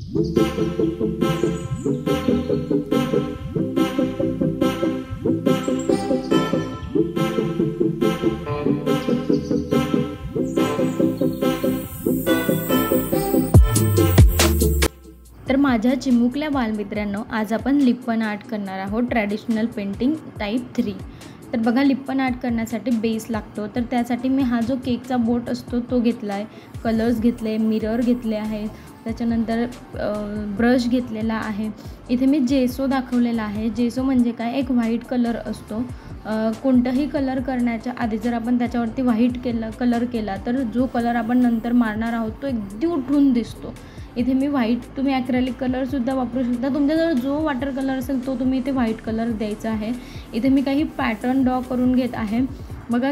तर माझ्या चिमुकल्या बालमित्रांनो, आज आपण लिप्पन आर्ट करणार आहोत, ट्रॅडिशनल पेंटिंग टाईप 3. तर बघा, लिप्पन आर्ट करण्यासाठी बेस लागतो. तर त्यासाठी मी हा जो केकचा बोट असतो तो घेतला आहे, कलर्स घेतले, मिरर घेतले आहेत, त्याच्यानंतर ब्रश घेतलेला आहे. इथे मी जेसो दाखवलेला आहे. जेसो म्हणजे काय, एक व्हाईट कलर असतो. कोणताही कलर करण्याच्या आधी जर आपण त्याच्यावरती व्हाईट कलर केला तर जो कलर आपण नंतर मारणार आहोत तो अगदी उठून दिसतो. इथे मी व्हाईट, तुम्ही ॲक्रेलिक कलरसुद्धा वापरू शकता. तुमच्याजवळ जो वॉटर कलर असेल तो तुम्ही इथे व्हाईट कलर द्यायचा आहे. इथे मी काही पॅटर्न ड्रॉ करून घेत आहे. बघा,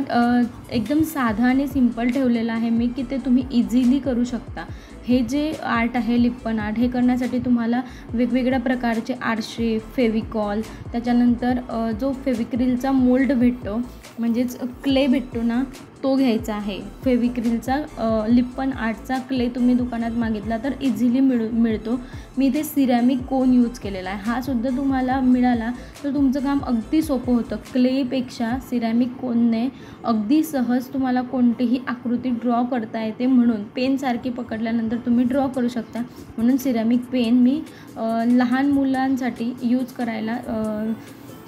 एकदम साधा आणि सिंपल ठेवलेलं आहे मी, की ते तुम्ही इझिली करू शकता. हे जे आर्ट आहे लिप्पन आर्ट, हे करण्यासाठी तुम्हाला वेगवेगळ्या प्रकारचे आरसे, फेविकॉल, त्याच्यानंतर जो फेविक्रिलचा मोल्ड भेटतो म्हणजेच क्ले भेटतो ना, तो घ्यायचा आहे. फेविक्रिलचा लिप्पन आर्टचा क्ले तुम्ही दुकानात मागितला तर इझिली मिळतो. मी इथे सिरॅमिक कोन यूज केलेला आहे. हा सुद्धा तुम्हाला मिळाला तर तुमचं काम अगदी सोपं होतं. क्लेपेक्षा सिरॅमिक कोनने अगदी सहज तुम्हाला कोणतीही आकृती ड्रॉ करता येते. म्हणून पेनसारखी पकडल्यानंतर तुम्ही ड्रॉ करू शकता. म्हणून सिरॅमिक पेन मी लहान मुलांसाठी यूज करायला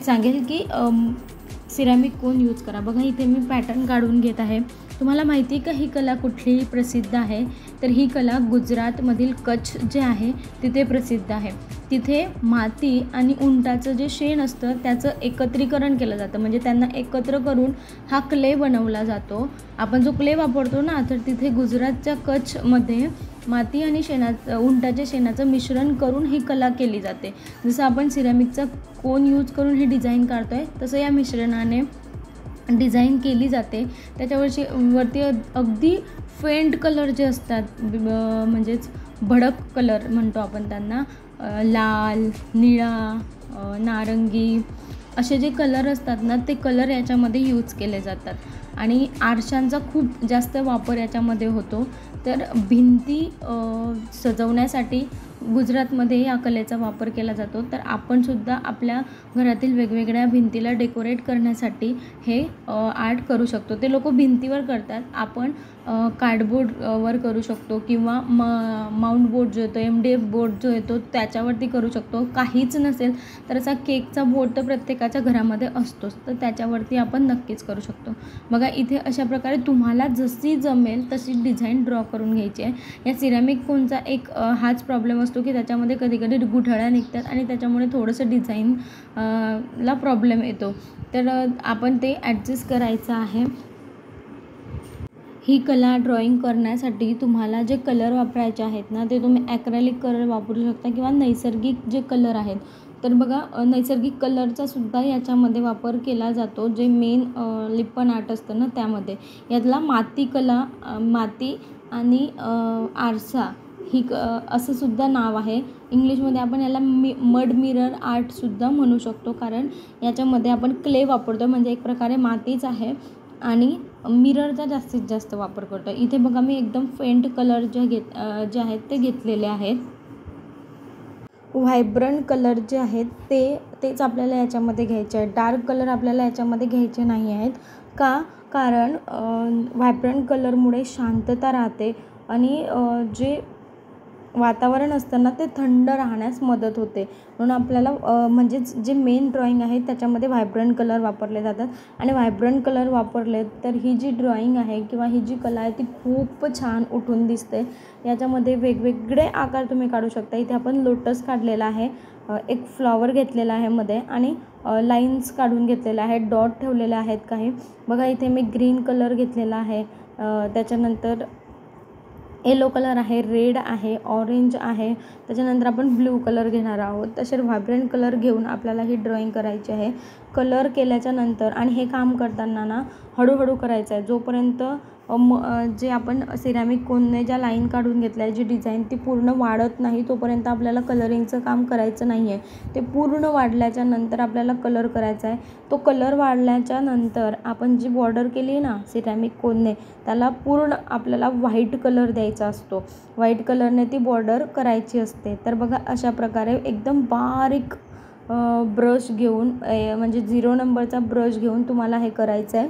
सांगेल की सिरॅमिक कोन यूज करा. बघा, इथे मी पॅटर्न काढून घेत आहे. तुम्हाला माहिती आहे का ही कला कुठली प्रसिद्ध आहे? तर ही कला गुजरातमधील कच्छ जे आहे तिथे प्रसिद्ध आहे. तिथे माती आणि उंटाचं जे शेण असतं त्याचं एकत्रीकरण केलं जातं. म्हणजे त्यांना एकत्र करून हा क्ले बनवला जातो. आपण जो क्ले वापरतो ना, तर तिथे गुजरातच्या कच्छमध्ये माती आणि उंटाच्या शेणाचं मिश्रण करून ही कला केली जाते. जसं आपण सिरॅमिकचा कोन यूज करून ही डिझाईन काढतो आहे, तसं या मिश्रणाने डिझाईन केली जाते. वरती अगदी फेंट कलर जे असतात, म्हणजेच भडक कलर म्हणतो आपण त्यांना, लाल, निळा, नारंगी असे जे कलर असतात ना, ते कलर याच्यामध्ये यूज केले जातात. आणि आरशांचा खूप जास्त वापर याच्यामध्ये होतो. तर भिंती सजवण्यासाठी गुजरातमध्ये या कलेचा वापर केला जातो. तर आपणसुद्धा आपल्या घरातील वेगवेगळ्या भिंतीला डेकोरेट करण्यासाठी हे आर्ट करू शकतो. ते लोक भिंतीवर करतात, आपण कार्डबोर्डवर करू शकतो किंवा माउंट बोर्ड जो येतो, MDF बोर्ड जो येतो त्याच्यावरती करू शकतो. काहीच नसेल तर असा केकचा बोर्ड तर प्रत्येकाच्या घरामध्ये असतोच, तर त्याच्यावरती आपण नक्कीच करू शकतो. बघा, इथे अशा प्रकारे तुम्हाला जशी जमेल तशी डिझाईन ड्रॉ करून घ्यायची आहे. या सिरॅमिक कोनचा एक हाच प्रॉब्लेम असतो की त्याच्यामध्ये कधी कधी गुठळ्या निघतात आणि त्याच्यामुळे थोडंसं डिझाईन ला प्रॉब्लेम येतो. तर आपण ते ॲडजस्ट करायचं आहे. ही कला ड्रॉईंग करण्यासाठी तुम्हाला जे कलर वापरायचे आहेत ना, ते तुम्ही ॲक्रेलिक कलर वापरू शकता किंवा नैसर्गिक जे कलर आहेत. तर बघा, नैसर्गिक कलरचा सुद्धा याच्यामध्ये वापर केला जातो. जे मेन लिप्पन आर्ट असतं ना त्यामध्ये, यातला माती आणि आरसा ही असं सुद्धा नाव आहे. इंग्लिशमध्ये आपण याला मड मिरर आर्टसुद्धा म्हणू शकतो, कारण याच्यामध्ये आपण क्ले वापरतो, म्हणजे एक प्रकारे मातीच आहे आणि मिररचा जास्तीत जास्त वापर करतो. इथे बघा, मी एकदम फेंट कलर जे आहेत ते घेतलेले आहेत. व्हायब्रंट कलर जे आहेत तेच आपल्याला याच्यामध्ये घ्यायचे आहेत. डार्क कलर आपल्याला याच्यामध्ये घ्यायचे नाही आहेत. कारण व्हायब्रंट कलरमुळे शांतता राहते आणि जे वातावरण असतं ना ते थंड राहण्यास मदत होते. म्हणून आपल्याला म्हणजेच जे मेन ड्रॉईंग आहे त्याच्यामध्ये व्हायब्रंट कलर वापरले जातात. आणि व्हायब्रंट कलर वापरले तर ही जी ड्रॉईंग आहे किंवा ही जी कला आहे ती खूप छान उठून दिसते. याच्यामध्ये वेगवेगळे आकार तुम्ही काढू शकता. इथे आपण लोटस काढलेला आहे, एक फ्लॉवर घेतलेला आहे मध्ये आणि लाईन्स काढून घेतलेल्या आहेत, डॉट ठेवलेले आहेत काही. बघा, इथे मी ग्रीन कलर घेतलेला आहे, त्याच्यानंतर येलो कलर आहे, रेड आहे, ऑरेंज आहे, त्याच्यानंतर आपण ब्ल्यू कलर घेणार आहोत. तसे व्हायब्रंट कलर घेऊन आपल्याला ही ड्रॉईंग करायची आहे. कलर केल्याच्या नंतर आणि हे काम करताना ना हळूहळू करायचं आहे. जोपर्यंत जे आपण सिरॅमिक कोनने ज्या लाईन काढून घेतल्या आहे, जी डिझाईन ती पूर्ण वाढत नाही तोपर्यंत आपल्याला कलरिंगचं काम करायचं नाही आहे. ते पूर्ण वाढल्याच्या नंतर आपल्याला कलर करायचा आहे. तो कलर वाढल्याच्या नंतर आपण जी बॉर्डर केली आहे ना सिरॅमिक कोनने, त्याला पूर्ण आपल्याला व्हाईट कलर द्यायचा असतो. व्हाईट कलरने ती बॉर्डर करायची असते. तर बघा अशा प्रकारे एकदम बारीक ब्रश घेऊन म्हणजे 0 नंबरचा ब्रश घेऊन तुम्हाला हे करायचं आहे.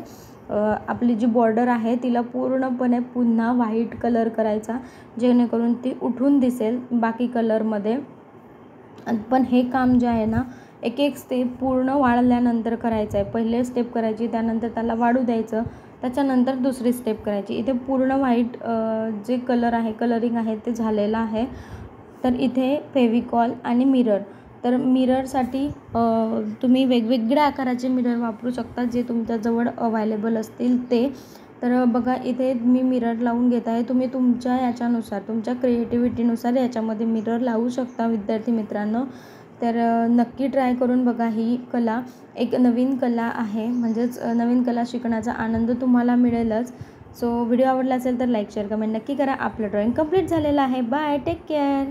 आपली जी बॉर्डर आहे तिला पूर्णपणे पुन्हा व्हाईट कलर करायचा, जेणेकरून ती उठून दिसेल बाकी कलरमध्ये. पण हे काम जे आहे ना एक एक स्टेप पूर्ण वाढल्यानंतर करायचं आहे. पहिले स्टेप करायची, त्यानंतर त्याला वाढू द्यायचं, त्याच्यानंतर दुसरी स्टेप करायची. इथे पूर्ण व्हाईट जे कलर आहे कलरिंग आहे ते झालेलं आहे. तर इथे फेविकॉल आणि मिरर. तर मिररसाठी तुम्ही वेगवेगळ्या आकाराचे मिरर वापरू शकता जे तुमच्याजवळ अवेलेबल असतील ते. तर बघा इथे मी मिरर लावून घेत आहे. तुम्ही तुमच्या याच्यानुसार तुमच्या क्रिएटिव्हिटीनुसार याच्यामध्ये मिरर लावू शकता विद्यार्थी मित्रांनो. तर नक्की ट्राय करून बघा. ही कला एक नवीन कला आहे, म्हणजेच नवीन कला शिकण्याचा आनंद तुम्हाला मिळेलच. सो व्हिडिओ आवडला असेल तर लाईक शेअर कमेंट नक्की करा. आपलं ड्रॉइंग कंप्लीट झालेलं आहे. Bye, take care.